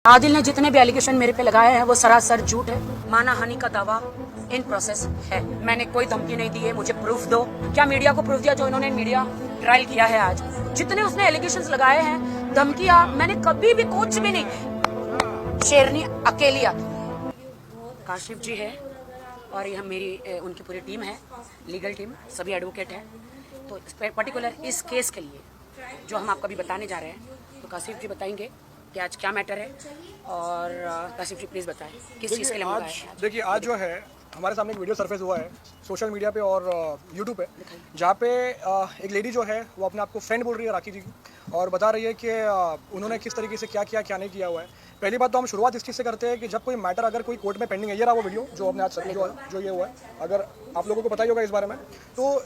आदिल ने जितने भी एलिगेशन मेरे पे लगाए हैं वो सरासर झूठ है। मानहानि का दावा इन प्रोसेस है। मैंने कोई धमकी नहीं दी है, मुझे प्रूफ दो। क्या मीडिया को प्रूफ दिया जो इन्होंने मीडिया ट्रायल किया है? आज जितने उसने एलिगेशंस लगाए हैं, धमकियां, मैंने कभी भी कुछ भी नहीं। शेरनी अकेली आती। काशिफ जी है और यह मेरी उनकी पूरी टीम है, लीगल टीम, सभी एडवोकेट हैं। तो पर्टिकुलर इस केस के लिए जो हम आपको अभी बताने जा रहे हैं, तो काशिफ जी बताएंगे कि आज क्या मैटर है। और काशिफ जी प्लीज़ बताएं किस चीज़ के लिए मंगाया है। देखिए, आज जो है हमारे सामने एक वीडियो सरफेस हुआ है सोशल मीडिया पे और यूट्यूब पे, जहाँ पे एक लेडी जो है वो अपने आप को फ्रेंड बोल रही है राखी जी की, और बता रही है कि उन्होंने किस तरीके से क्या किया क्या नहीं किया हुआ है। पहली बात तो हम शुरुआत इस चीज़ से करते हैं कि जब कोई मैटर अगर कोई कोर्ट में पेंडिंग है, ये रहा वो वीडियो जो हमने आज जो ये हुआ है, अगर आप लोगों को पता ही होगा इस बारे में, तो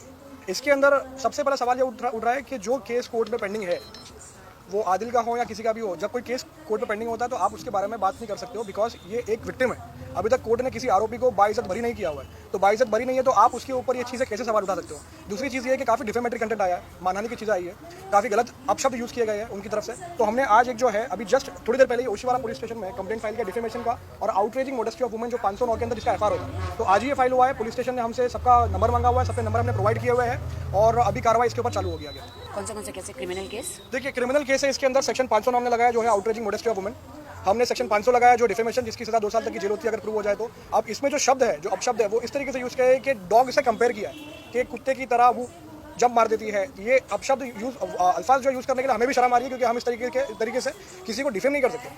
इसके अंदर सबसे बड़ा सवाल ये उठ रहा है कि जो केस कोर्ट में पेंडिंग है, वो आदिल का हो या किसी का भी हो, जब कोई केस कोर्ट में पेंडिंग होता है तो आप उसके बारे में बात नहीं कर सकते हो, बिकॉज ये एक विक्टिम है। अभी तक कोर्ट ने किसी आरोपी को बाइज्जत बरी नहीं किया हुआ है, तो बाइज्जत बरी नहीं है तो आप उसके ऊपर ये चीज़ें कैसे सवाल उठा सकते हो। दूसरी चीज़ ये है कि काफ़ी डिफेमेटरी कंटेंट आया है, मानहानि की चीज़ें आई है, काफ़ी गलत अपशब्द यूज़ किए गए हैं उनकी तरफ से। तो हमने आज एक जो है अभी जस्ट थोड़ी देर पहले ओशीवाड़ा पुलिस स्टेशन में कंप्लेंट फाइल किया डिफेमेशन का और आउटरेजिंग मोडेस्टी ऑफ वुमेन जो 509 के अंदर जिसका एफआईआर होगा। तो आज ही ये फाइल हुआ है, पुलिस स्टेशन ने हमसे सबका नंबर मांगा हुआ है, सबके नंबर हमने प्रोवाइड किए हुए हैं और अभी कार्रवाई इसके ऊपर चालू हो गया। कौन से कैसे क्रिमिनल केस? देखिए, क्रिमिनल केस है, इसके अंदर सेक्शन 509 हमने लगाया जो है आउटरेजिंग मोडेस्टी ऑफ वुमेन। हमने सेक्शन 500 लगाया जो डिफेमेशन, जिसकी सजा 2 साल तक की जेल होती है अगर प्रूव हो जाए तो। अब इसमें जो शब्द है, जो अपशब्द है, वो इस तरीके से यूज़ किया है कि डॉग से कंपेयर किया है कि कुत्ते की तरह वो जब मार देती है। ये अपशब्द अल्फाज जो यूज़ करने के लिए हमें भी शर्म आ रही है, क्योंकि हम इस तरीके से किसी को डिफेम नहीं कर सकते।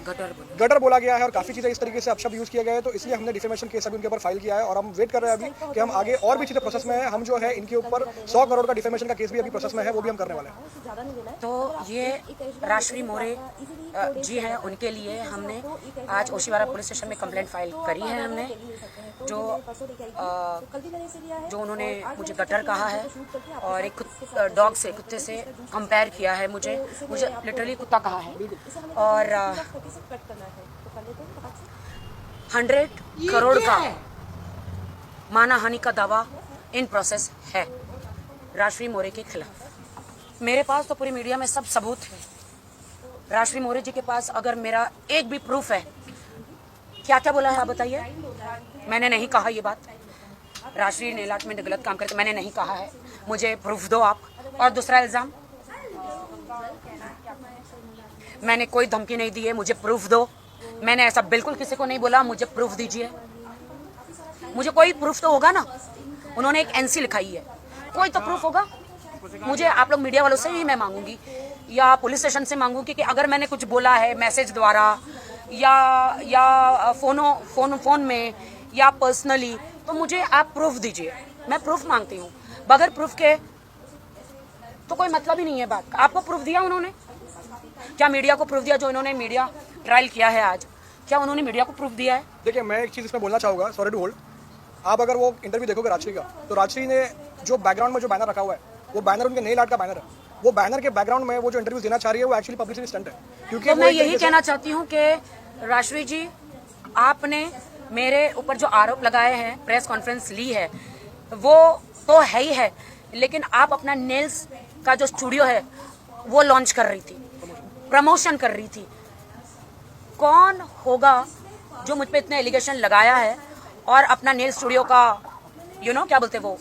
गटर बोला गया है और काफ़ी चीज़ें इस तरीके से अपशब्द यूज़ किया गया है, तो इसलिए हमने डिफेमेशन केस अभी उनके ऊपर फाइल किया है और हम वेट कर रहे हैं अभी कि हम आगे और भी चीज़ें प्रोसेस में है। हम जो है इनके ऊपर 100 करोड़ का डिफेमेशन का केस भी अभी प्रोसेस में है, वो भी हम करने वाले हैं। तो ये राजश्री मोरे जी हैं, उनके लिए हमने आज ओशीवाड़ा पुलिस स्टेशन में कंप्लेंट फाइल करी है। हमने जो उन्होंने मुझे गटर कहा है और एक डॉग से, कुत्ते से कंपेयर किया है, मुझे लिटरली कुत्ता कहा है, और 100 करोड़ का मानहानि का दावा इन प्रोसेस है राजश्री मोरे के खिलाफ। मेरे पास तो पूरी मीडिया में सब सबूत है। राजश्री मोरे जी के पास अगर मेरा एक भी प्रूफ है, क्या क्या बोला है आप बताइए। मैंने नहीं कहा ये बात, राजश्री नेल आर्ट में गलत काम करते, मैंने नहीं कहा है, मुझे प्रूफ दो आप। और दूसरा इल्ज़ाम, मैंने कोई धमकी नहीं दी है, मुझे प्रूफ दो। मैंने ऐसा बिल्कुल किसी को नहीं बोला, मुझे प्रूफ दीजिए। मुझे कोई प्रूफ तो होगा ना। उन्होंने एक एनसी लिखाई है, कोई तो प्रूफ होगा। मुझे आप लोग मीडिया वालों से ही मैं मांगूंगी या पुलिस स्टेशन से मांगूंगी कि अगर मैंने कुछ बोला है मैसेज द्वारा या फोन में या पर्सनली, तो मुझे आप प्रूफ दीजिए। मैं प्रूफ मांगती हूँ। बगैर प्रूफ के तो कोई मतलब ही नहीं है बात। आपको प्रूफ दिया उन्होंने? क्या मीडिया को प्रूफ दिया जो इन्होंने मीडिया ट्रायल किया है आज? क्या उन्होंने मीडिया को प्रूफ दिया है? देखिए, मैं एक चीज़ इसमें बोलना चाहूँगा, सॉरी टू होल्ड। आप अगर वो इंटरव्यू देखोगे राजश्री का, तो राजश्री ने जो बैकग्राउंड में जो बैनर रखा हुआ है, वो बैनर उनके नेल आर्ट का बैनर है। वो बैनर के बैकग्राउंड में वो जो इंटरव्यू देना चाह रही है वो एक्चुअली पब्लिसिटी स्टंट है। क्योंकि तो मैं यही कहना चाहती हूँ कि राजश्री जी, आपने मेरे ऊपर जो आरोप लगाए हैं, प्रेस कॉन्फ्रेंस ली है, वो तो है ही है, लेकिन आप अपना नेल्स का जो स्टूडियो है वो लॉन्च कर रही थी, प्रमोशन कर रही थी। कौन होगा जो मुझ पे इतने एलिगेशन लगाया है और अपना नेल स्टूडियो का क्या बोलते वो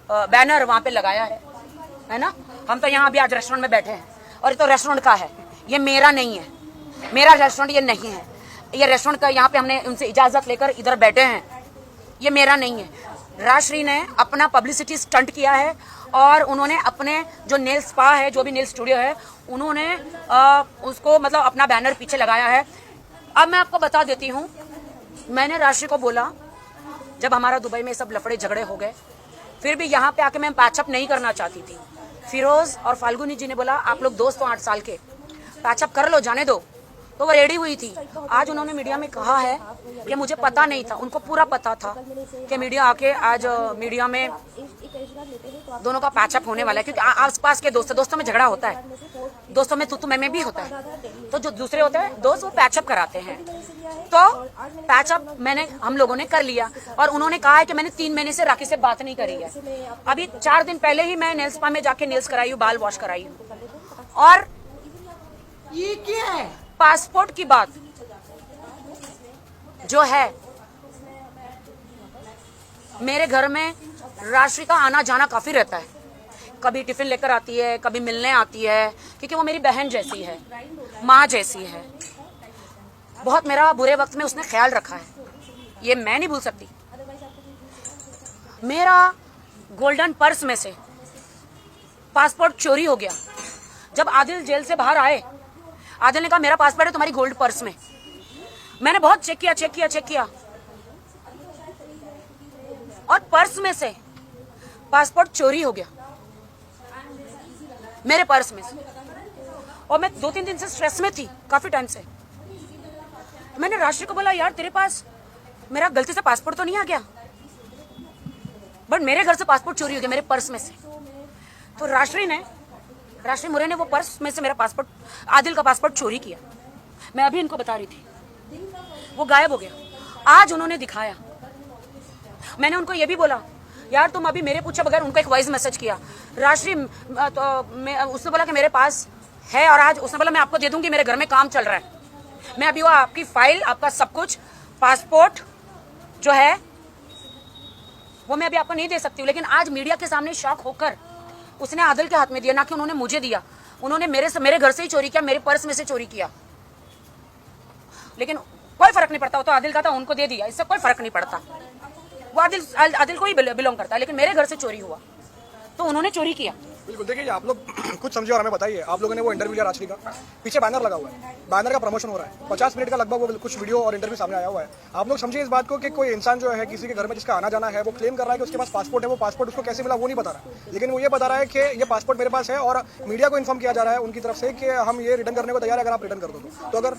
बैनर वहाँ पे लगाया है ना? हम तो यहाँ अभी आज रेस्टोरेंट में बैठे हैं और ये तो रेस्टोरेंट का है, ये मेरा नहीं है। मेरा रेस्टोरेंट ये नहीं है, ये रेस्टोरेंट का, यहाँ पे हमने उनसे इजाज़त लेकर इधर बैठे हैं, ये मेरा नहीं है। राजश्री ने अपना पब्लिसिटी स्टंट किया है और उन्होंने अपने जो नेल स्पा है, जो भी नेल स्टूडियो है, उन्होंने उसको मतलब अपना बैनर पीछे लगाया है। अब मैं आपको बता देती हूँ, मैंने राजश्री को बोला, जब हमारा दुबई में सब लफड़े झगड़े हो गए, फिर भी यहाँ पे आके मैं पैचअप नहीं करना चाहती थी। फिरोज और फाल्गुनी जी ने बोला आप लोग दोस्त हो 8 साल के, पैचअप कर लो, जाने दो, तो वो रेडी हुई थी। आज उन्होंने मीडिया में कहा है कि मुझे पता नहीं था। उनको पूरा पता था कि मीडिया आके आज मीडिया में दोनों का पैचअप होने वाला है, क्योंकि आसपास के दोस्तों में झगड़ा होता है, दोस्तों में तू मैं भी होता है, तो जो दूसरे होते हैं दोस्त वो पैचअप कराते हैं। तो पैचअप हम लोगों ने कर लिया और उन्होंने कहा है कि मैंने 3 महीने से राखी से बात नहीं करी है। अभी 4 दिन पहले ही मैं नेल्स स्पा में जाके नेल्स कराई हूँ, बाल वॉश कराई हूँ। और ये क्या है? पासपोर्ट की बात, जो है, मेरे घर में राशि का आना जाना काफी रहता है। कभी टिफिन लेकर आती है, कभी मिलने आती है, क्योंकि वो मेरी बहन जैसी है, माँ जैसी है। बहुत मेरा बुरे वक्त में उसने ख्याल रखा है, ये मैं नहीं भूल सकती। मेरा गोल्डन पर्स में से पासपोर्ट चोरी हो गया। जब आदिल जेल से बाहर आए, आदिल ने कहा मेरा पासपोर्ट है तुम्हारी गोल्ड पर्स में। मैंने बहुत चेक किया और पर्स में से पासपोर्ट चोरी हो गया, मेरे पर्स में से। और मैं 2-3 दिन से स्ट्रेस में थी, काफी टाइम से। मैंने राशि को बोला यार तेरे पास मेरा गलती से पासपोर्ट तो नहीं आ गया, बट मेरे घर से पासपोर्ट चोरी हो गया, मेरे पर्स में से। तो राशि मुरे ने वो पर्स में से मेरा पासपोर्ट, आदिल का पासपोर्ट चोरी किया। मैं अभी इनको बता रही थी, वो गायब हो गया। आज उन्होंने दिखाया। मैंने उनको ये भी बोला यार तुम अभी मेरे पूछे बगैर उनको एक वॉइस मैसेज किया। राशि उसने बोला कि मेरे पास है, और आज उसने बोला मैं आपको दे दूंगी, मेरे घर में काम चल रहा है। मैं अभी वो आपकी फाइल, आपका सब कुछ, पासपोर्ट जो है वो मैं अभी आपको नहीं दे सकती हूँ। लेकिन आज मीडिया के सामने शॉक होकर उसने आदिल के हाथ में दिया, ना कि उन्होंने मुझे दिया। उन्होंने मेरे घर से ही चोरी किया, मेरे पर्स में से चोरी किया। लेकिन कोई फर्क नहीं पड़ता, वो तो आदिल का था, उनको दे दिया, इससे कोई फर्क नहीं पड़ता। वो आदिल को ही बिलोंग करता है, लेकिन मेरे घर से चोरी हुआ तो उन्होंने चोरी किया। बिल्कुल, देखिए आप लोग कुछ समझे और हमें बताइए। आप लोगों ने वो इंटरव्यू लिया राशि का, पीछे बैनर लगा हुआ है, बैनर का प्रमोशन हो रहा है, 50 मिनट का लगभग वो कुछ वीडियो और इंटरव्यू सामने आया हुआ है। आप लोग समझिए इस बात को कि कोई इंसान जो है किसी के घर में जिसका आना जाना है, वो क्लेम कर रहा है कि उसके पास पासपोर्ट है, वो पासपोर्ट उसको कैसे मिला वो नहीं बता रहा, लेकिन वो ये बता रहा है कि ये पासपोर्ट मेरे पास है, और मीडिया को इन्फॉर्म किया जा रहा है उनकी तरफ से कि हम ये रिटर्न करने को तैयार है, अगर आप रिटर्न कर दो तो। अगर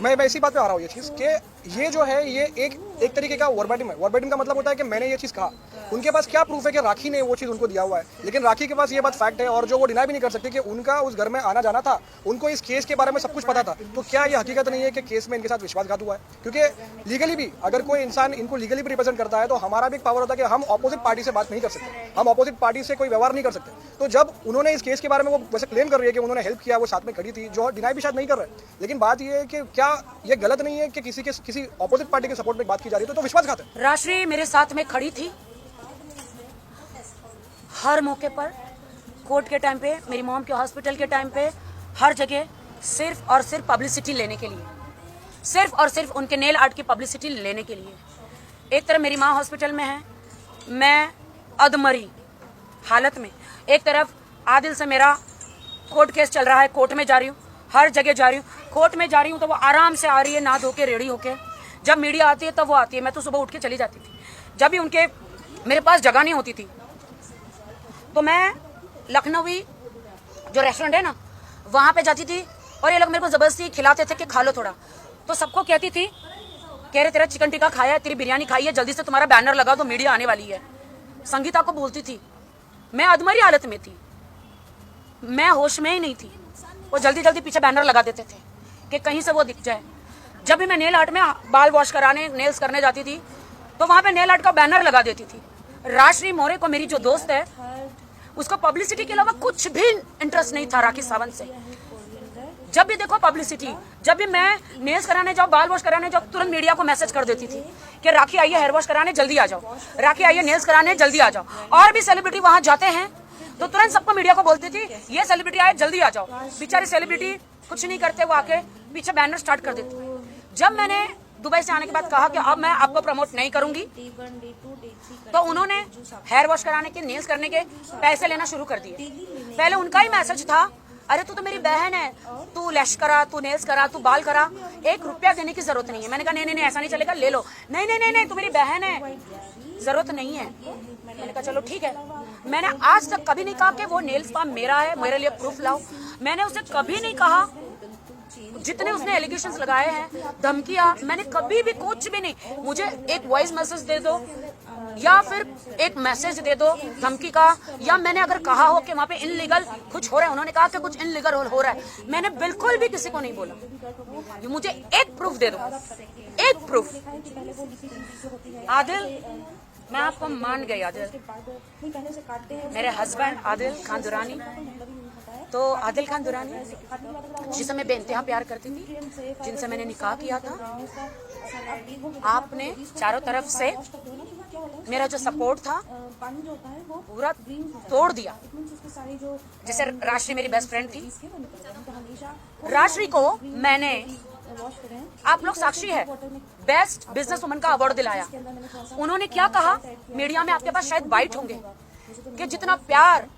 मैं इसी बात पे आ रहा हूँ, ये चीज़ कि ये जो है ये एक तरीके का वर्बैटिम है। वर्बैटिम का मतलब होता है कि मैंने ये चीज़ कहा। उनके पास क्या प्रूफ है कि राखी ने वो चीज़ उनको दिया हुआ है, लेकिन राखी के पास ये बात फैक्ट है, और जो वो डिनाई भी नहीं कर सकती कि उनका उस घर में आना जाना था, उनको इस केस के बारे में सब कुछ पता था। तो क्या ये हकीकत नहीं है कि केस में इनके साथ विश्वासघात हुआ है? क्योंकि लीगली भी अगर कोई इंसान इनको लीगली भी रिप्रेजेंट करता है तो हमारा भी एक पावर होता है कि हम ऑपोजिट पार्टी से बात नहीं कर सकते, हम ऑपोजिट पार्टी से कोई व्यवहार नहीं कर सकते। तो जब उन्होंने इस केस के बारे में वो वैसे क्लेम कर रही है कि उन्होंने हेल्प किया, वो साथ में खड़ी थी, जो डिनाई भी शायद नहीं कर रहे, लेकिन बात ये है कि क्या ये गलत नहीं है कि किसी ऑपोजिट पार्टी के सपोर्ट में बात की जा रही है, तो विश्वासघात है। राशि मेरे साथ में खड़ी थी हर मौके पर, कोर्ट के टाइम पे, मेरी मॉम के हॉस्पिटल के टाइम पे, हर जगह, सिर्फ और सिर्फ पब्लिसिटी लेने के लिए, सिर्फ और सिर्फ उनके नेल आर्ट की पब्लिसिटी लेने के लिए। एक तरफ मेरी माँ हॉस्पिटल में है, मैं अधमरी हालत में, एक तरफ आदिल से मेरा कोर्ट केस चल रहा है, कोर्ट में जा रही हूँ, हर जगह जा रही हूँ। कोर्ट में जा रही हूँ तो वो आराम से आ रही है, ना धो के रेडी होके। जब मीडिया आती है तब वो आती है, मैं तो सुबह उठ के चली जाती थी। जब भी उनके मेरे पास जगह नहीं होती थी तो मैं लखनवी जो रेस्टोरेंट है ना, वहाँ पे जाती थी, और ये लोग मेरे को जबरदस्ती खिलाते थे कि खा लो थोड़ा। तो सबको कहती थी, कह रहे तेरा चिकन टिक्का खाया है, तेरी बिरयानी खाई है, जल्दी से तुम्हारा बैनर लगा दो, मीडिया आने वाली है। संगीता को बोलती थी, मैं अधमरी हालत में थी, मैं होश में ही नहीं थी। वो जल्दी जल्दी पीछे बैनर लगा देते थे कि कहीं से वो दिख जाए। जब भी मैं नेल आर्ट में बाल वॉश कराने, नेल्स करने जाती थी तो वहां पे नेल आर्ट का बैनर लगा देती थी। राशि मोरे को, मेरी जो दोस्त है, उसको पब्लिसिटी के अलावा कुछ भी इंटरेस्ट नहीं था राखी सावंत से। जब भी देखो पब्लिसिटी, जब भी मैं नेल्स कराने जाऊँ, बाल वॉश कराने जाऊँ, तुरंत मीडिया को मैसेज कर देती थी कि राखी आई है हेयर वॉश कराने, जल्दी आ जाओ, राखी आई है नेल्स कराने, जल्दी आ जाओ। और भी सेलिब्रिटी वहां जाते हैं तो तुरंत सबको मीडिया को बोलती थी ये सेलिब्रिटी आए, जल्दी आ जाओ। बेचारे सेलिब्रिटी कुछ नहीं करते, वो आके पीछे बैनर स्टार्ट कर देती। जब मैंने दुबई से आने के बाद कहा कि अब मैं आपको प्रमोट नहीं करूंगी, तो उन्होंने हेयर वॉश कराने के, नेल्स करने के पैसे लेना शुरू कर दिए। पहले उनका ही मैसेज था, अरे तू तो मेरी बहन है, तू लैश करा, तू नेल्स करा, तू बाल करा, 1 रुपया देने की जरूरत नहीं है। मैंने कहा नहीं ऐसा नहीं चलेगा, ले लो। नहीं तू मेरी बहन है, जरूरत नहीं है। मैंने कहा चलो ठीक है। मैंने आज तक कभी नहीं कहा कि वो नेल्स फार्म मेरा है, मेरे लिए प्रूफ लाओ। मैंने उसे कभी नहीं कहा, जितने उसने एलिगेशंस लगाए हैं, धमकियां, मैंने कभी भी कुछ भी नहीं। मुझे एक वॉइस मैसेज दे दो या फिर एक मैसेज दे दो धमकी का, या मैंने अगर कहा हो कि वहाँ पे इनलीगल कुछ हो रहा है, उन्होंने कहा कि कुछ इनलीगल हो रहा है, मैंने बिल्कुल भी किसी को नहीं बोला। मुझे एक प्रूफ दे दो, एक प्रूफ। आदिल, मैं आपको मान गई आदिल, मेरे हस्बैंड आदिल खान दुरानी, तो आदिल खान दुरानी जिसे मैं बेइंतहा प्यार करती थी, जिनसे मैंने निकाह किया था, आपने चारों तरफ से मेरा जो सपोर्ट था पूरा तोड़ दिया। जैसे राशि मेरी बेस्ट फ्रेंड थी, राशि को मैंने, आप लोग साक्षी है, बेस्ट बिजनेस वुमन का अवार्ड दिलाया। उन्होंने क्या कहा मीडिया में, आपके पास शायद बाइट होंगे, कि जितना प्यार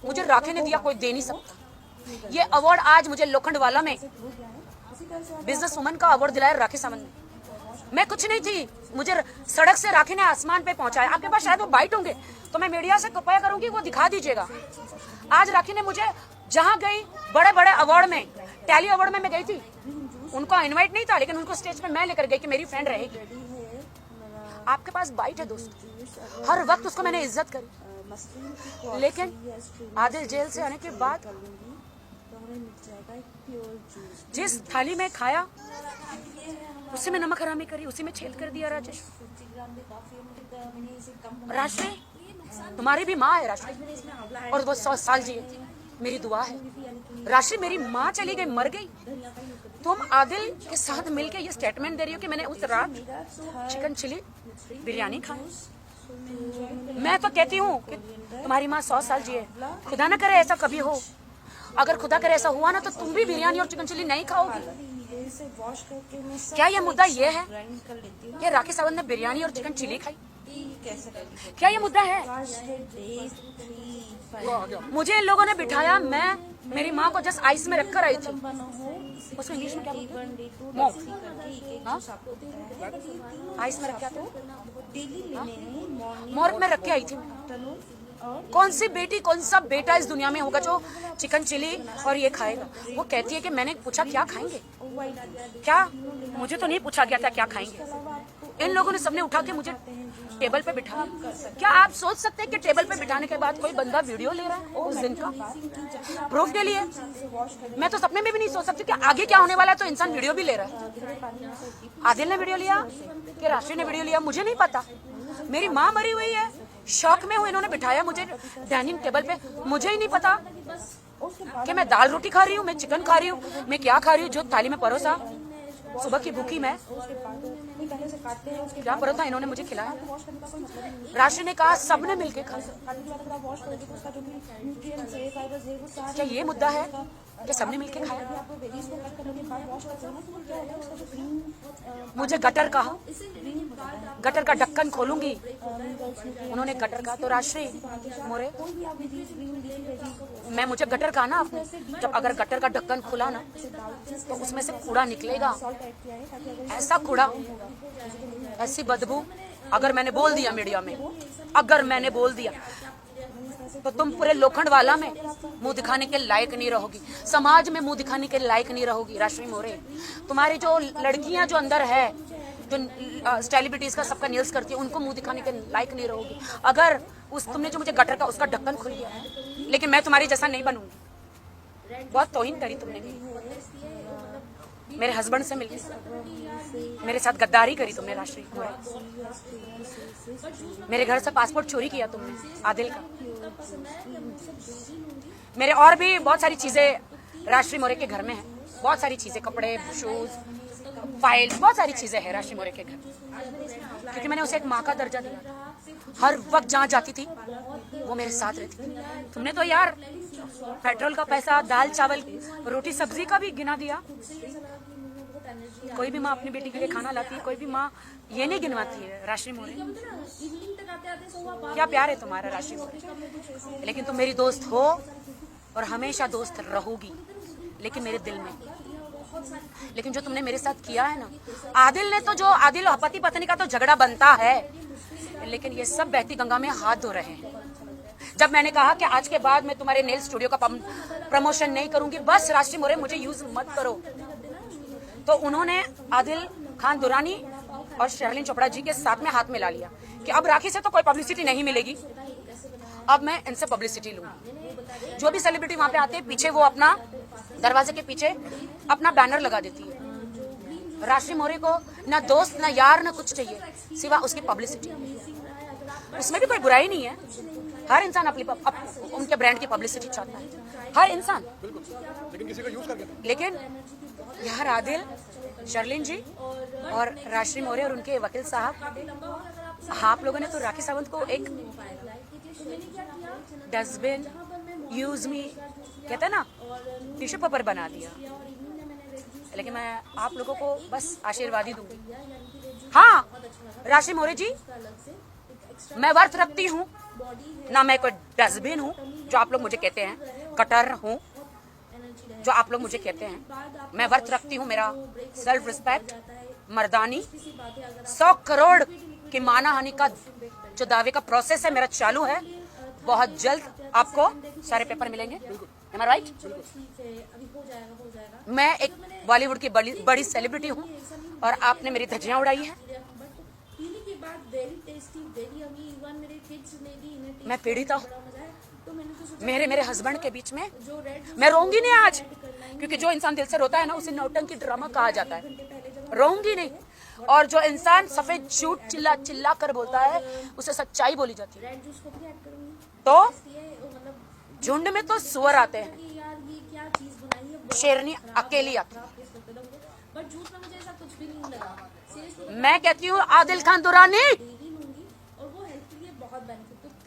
मुझे राखी ने दिया कोई दे नहीं सकता। ये अवार्ड आज मुझे लोखंडवाला में बिजनेस वुमन का अवार्ड दिलाया राखी सावंत ने। मैं कुछ नहीं थी, मुझे सड़क से राखी ने आसमान पे पहुंचाया। आपके पास शायद वो बाइट होंगे, तो मैं मीडिया से कृपया करूंगी वो दिखा दीजिएगा। आज राखी ने मुझे जहां गई, बड़े बड़े अवार्ड में, टैली अवार्ड में मैं गई थी, उनको इनवाइट नहीं था, लेकिन उनको स्टेज पे मैं लेकर गई कि मेरी फ्रेंड रहेगी। आपके पास बाइट है दोस्तों, हर वक्त उसको मैंने इज्जत करी, लेकिन आदिल जेल से आने के बाद जिस थाली में खाया उसी में नमक हरामी करी, उसी में छेद कर दिया। राजेश, राशि तुम्हारी भी माँ है राशि, और वो 100 साल जिए, मेरी दुआ है। राशि मेरी माँ चली गई, मर गई, तुम आदिल के साथ मिलके ये स्टेटमेंट दे रही हो कि मैंने उस रात चिकन चिली बिरयानी खाई। मैं तो कहती हूँ कि तुम्हारी माँ 100 साल जिए, खुदा ना करे ऐसा कभी हो। अगर खुदा करे ऐसा हुआ ना तो तुम भी बिरयानी और चिकन चिली नहीं खाओगी। क्या ये मुद्दा ये है कि राखी सावंत ने बिरयानी और चिकन चिली खाई? क्या ये मुद्दा है? मुझे इन लोगों ने बिठाया, मैं मेरी माँ को जस्ट आइस में रखकर आई थी। उसको इंग्लिश में क्या बोलते हैं? मॉर्ग। आइस में रख के मॉर्ग में रख के आई थी। कौन सी बेटी, कौन सा बेटा इस दुनिया में होगा जो चिकन चिली और ये खाएगा? वो कहती है कि मैंने पूछा क्या खाएंगे, क्या, मुझे तो नहीं पूछा गया था क्या खाएंगे। इन लोगों ने सबने उठा के मुझे टेबल पे बिठा। क्या आप सोच सकते हैं कि टेबल पे बिठाने के बाद कोई बंदा वीडियो ले रहा है उस दिन का प्रूफ के लिए? मैं तो सपने में भी नहीं सोच सकती कि आगे क्या होने वाला है, तो इंसान वीडियो भी ले रहा है। आदिल ने वीडियो लिया कि राशि ने वीडियो लिया, मुझे नहीं पता। मेरी माँ मरी हुई है, शौक में हूँ, इन्होंने बिठाया मुझे डाइनिंग टेबल पे, मुझे ही नहीं पता कि मैं दाल रोटी खा रही हूँ, मैं चिकन खा रही हूँ, मैं क्या खा रही हूँ। जो थाली में परोसा, सुबह की भूखी मैं, क्या परोसा इन्होंने मुझे खिलाया। राशि ने कहा सबने मिलके खाया। क्या ये मुद्दा है कि सबने मिलके खाया? मुझे गटर कहा, गटर का ढक्कन खोलूंगी, उन्होंने गटर कहा। तो राशि मोरे, मैं मुझे गटर कहा ना आपने, जब अगर गटर का ढक्कन खुला ना तो उसमें से कूड़ा निकलेगा, ऐसा कूड़ा, ऐसी बदबू। अगर मैंने बोल दिया मीडिया में, अगर मैंने बोल दिया तो तुम पूरे लोखंडवाला में मुंह दिखाने के लायक नहीं रहोगी, समाज में मुंह दिखाने के लायक नहीं रहोगी। राशि मोरे, तुम्हारी जो लड़कियां जो अंदर है, जो सेलिब्रिटीज का सबका न्यूज करती है, उनको मुंह दिखाने के लायक नहीं रहोगी। अगर उस तुमने जो मुझे गटर का उसका ढक्कन खुल गया, लेकिन मैं तुम्हारी जैसा नहीं बनूंगी। बहुत तौहीन करी तुमने भी, मेरे हस्बैंड से मिलकर मेरे साथ गद्दारी करी तुमने। राशि मेरे घर से पासपोर्ट चोरी किया तुमने आदिल का। मेरे और भी बहुत सारी चीजें राशि मोरे के घर में है, बहुत सारी चीजें, कपड़े, शूज, फाइल्स, बहुत सारी चीजें हैं राशि मोरे के घर, क्योंकि मैंने उसे एक माँ का दर्जा दिया। हर वक्त जहाँ जाती थी वो मेरे साथ रहती थी। तुमने तो यार पेट्रोल का पैसा, दाल चावल, रोटी सब्जी का भी गिना दिया। कोई भी माँ अपनी बेटी के लिए खाना लाती है, कोई भी माँ ये नहीं गिनवाती है। राशि मोरे, क्या प्यार है तुम्हारा राशि मोरे। लेकिन तुम मेरी दोस्त हो और हमेशा दोस्त रहोगी, लेकिन मेरे दिल में। लेकिन जो तुमने मेरे साथ किया है ना, आदिल ने तो, जो आदिल और पति पत्नी का तो झगड़ा बनता है, लेकिन ये सब बहती गंगा में हाथ धो रहे हैं। जब मैंने कहा कि आज के बाद मैं तुम्हारे नेल स्टूडियो का प्रमोशन नहीं करूंगी, बस राशि मोरे मुझे यूज मत करो, तो उन्होंने आदिल खान दुरानी और शर्लिन चोपड़ा जी के साथ में हाथ मिला लिया कि अब राखी से तो कोई पब्लिसिटी नहीं मिलेगी, अब मैं इनसे पब्लिसिटी लूंगी। जो भी सेलिब्रिटी वहां पे आते हैं, पीछे वो अपना दरवाजे के पीछे अपना बैनर लगा देती है। राशि मोरे को ना दोस्त, ना यार, ना कुछ चाहिए सिवा उसकी पब्लिसिटी। उसमें भी कोई बुराई नहीं है, हर इंसान उनके ब्रांड की पब्लिसिटी चाहता है, हर इंसान। बिल्कुल, लेकिन किसी का यूज करके लेकिन यार आदिल, शर्लिन जी और राशि मौर्य और उनके वकील साहब, आप लोगों ने तो राखी सावंत को एक डस्टबिन, यूज मी, कहते हैं ना, टिश्यू पेपर बना दिया। लेकिन मैं आप लोगों को बस आशीर्वाद ही दूंगी। हाँ राशि मौर्य जी, मैं वर्थ रखती हूँ ना, मैं कोई डस्टबिन हूँ जो आप लोग मुझे कहते हैं, कटर हूँ जो आप लोग मुझे कहते हैं। मैं वर्थ रखती हूँ मेरा सेल्फ रिस्पेक्ट, मर्दानी। 100 करोड़ की मानहानि का जो दावे का प्रोसेस है मेरा चालू है। बहुत जल्द आपको सारे पेपर मिलेंगे। Am I right? मैं एक बॉलीवुड की बड़ी सेलिब्रिटी हूँ और आपने मेरी धज्जियां उड़ाई है। मैं पीड़िता हूँ। मेरे हस्बैंड के बीच में मैं रोऊंगी नहीं आज, क्योंकि जो इंसान दिल से रोता है ना उसे नौटंकी ड्रामा कहा जाता है। रोऊंगी नहीं। और जो इंसान सफेद झूठ चिल्ला चिल्ला कर बोलता है उसे सच्चाई बोली जाती है। तो झुंड में तो सुअर आते हैं, शेरनी अकेली आती है। मैं कहती हूँ आदिल खान दुरानी,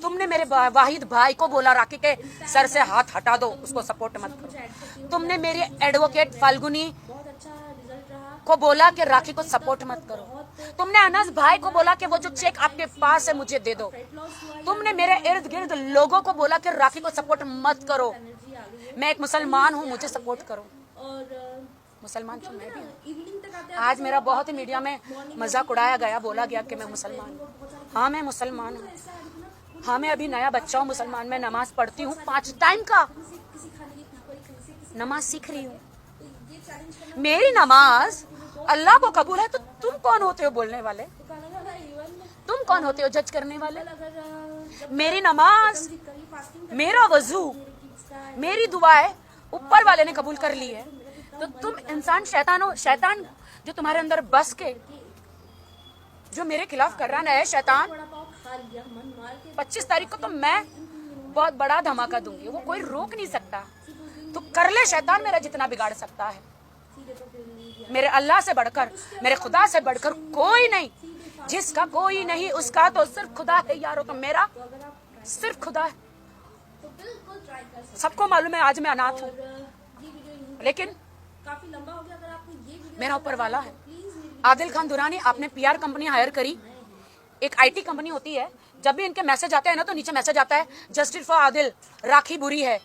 तुमने मेरे वाहिद भाई को बोला राखी के सर से हाथ हटा दो, उसको सपोर्ट मत करो। तुमने मेरी एडवोकेट फाल्गुनी को बोला कि राखी को सपोर्ट मत करो। तुमने अनस भाई को बोला कि वो जो चेक आपके पास है मुझे दे दो। तुमने मेरे इर्द गिर्द लोगों को बोला कि राखी को सपोर्ट मत करो। मैं एक मुसलमान हूँ, मुझे सपोर्ट करो। मुसलमान तो मैं भी हूँ। आज मेरा बहुत ही मीडिया में मजाक उड़ाया गया, बोला गया कि मैं मुसलमान हूँ। हाँ मैं मुसलमान हूँ। हाँ मैं अभी नया बच्चा हूँ मुसलमान। मैं नमाज पढ़ती हूँ 5 टाइम का, नमाज सीख रही हूँ। मेरी नमाज अल्लाह को कबूल है तो तुम कौन होते हो बोलने वाले? तुम कौन होते हो जज करने वाले? मेरी नमाज, मेरा वजू, मेरी दुआएं ऊपर वाले ने कबूल कर ली है। तो तुम इंसान शैतान हो। शैतान जो तुम्हारे अंदर बस के जो मेरे खिलाफ कर रहा है शैतान, 25 तारीख को तो मैं बहुत बड़ा धमाका दूंगी, वो कोई रोक नहीं सकता। तो कर ले शैतान, मेरा जितना बिगाड़ सकता है। मेरे अल्लाह से बढ़कर, मेरे खुदा से बढ़कर कोई नहीं। जिसका कोई नहीं उसका तो सिर्फ खुदा है यारो। तो मेरा सिर्फ खुदा है। सबको मालूम है आज मैं अनाथ हूँ, लेकिन मेरा ऊपर वाला है। आदिल खान दुरानी, आपने पीआर कंपनी हायर करी। एक आईटी कंपनी होती है, जब भी इनके मैसेज आते हैं ना तो नीचे मैसेज आता है जस्टिस फॉर आदिल, राखी बुरी है।